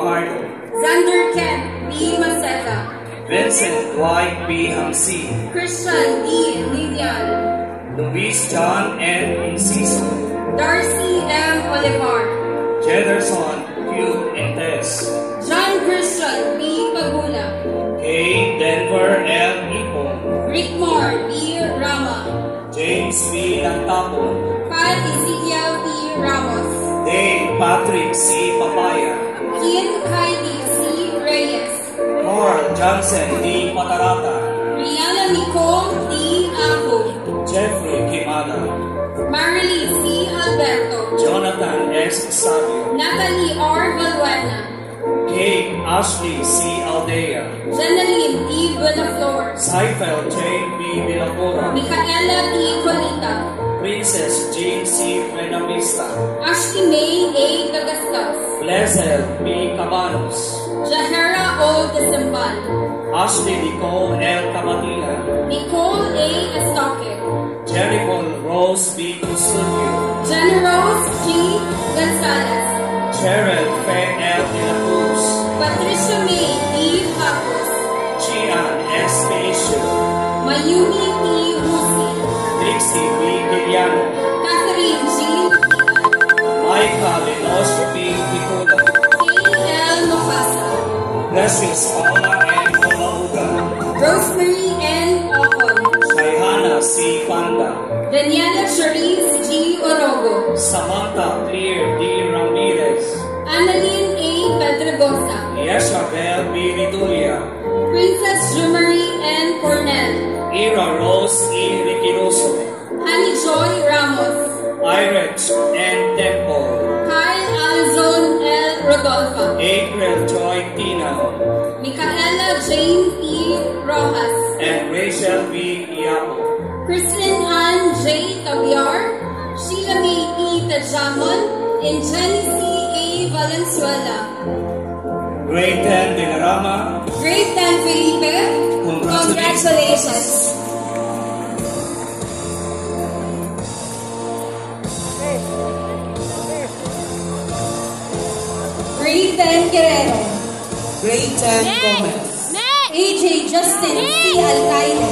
Fajardo, Xander Kent B. Maceta, Vincent Dwight B. Hamsi, Christian D. Lidial, Luis John N. Inciso, Darcy M. Olivar, Jederson Q. Entes, John Christian B. Pagula, K. Denver L. Ipon, Rickmore B. Rama, James B. Lantapon, Pat Ezekiel P. Ramos, Dave Patrick C. Papaya, Kian Kylie C. Reyes, Carl Johnson D. Patarata, Rihanna Nicole D. Aho, Jeffrey Kimada, Marily C. Alberto, Jonathan S. Savio, Natalie R. Valbuena, Kate Ashley C. Aldea, Jeneline D. Buenaflor, Seifel J. B. Villafora, Micaela T. Colita, Princess Jean C. Buenavista, Ashley May A. Dagastas, Blessed B. Cabanos, Jahera O. Desimbal, Ashley Nicole L. Cabatila, Nicole A. Estoque, Jennifer Rose B. Custudio, Generose G. Gonzalez, Cheryl Faye L. De La Cruz, Patricia May E. Papos, Chian S. Keishu, Mayumi P. Musi, Trixie B. Guiliano, Catherine G. Micah Lenos B. Vicula, K.L. Mokasa, Precious Paula N. Olauga, Rosemary N. Ocon, Shayhana C. Panda, Daniela Charisse G. Orogo, Samantha Clear D. Ramirez, Annalyn A. Pedregosa, Yeshabel B. Ridulia, Princess Jumery N. Cornell, Ira Rose E. Riquiroso, Honey Joy Ramos, Irech N. Temple, Kyle Alzon L. Rodolfo, April Joy Tina, Micaela Jane E. Rojas, and Rachel B. Iapo. Kristen Ann J. Tabiar, Sheila May E. Tajamon, and Jenny C. A. Valenzuela. Grade 10 Dilarama, Grade 10 Felipe, congratulations. Grade 10 Guerrero, Grade 10 Gomez. AJ Justin C. Alcaide,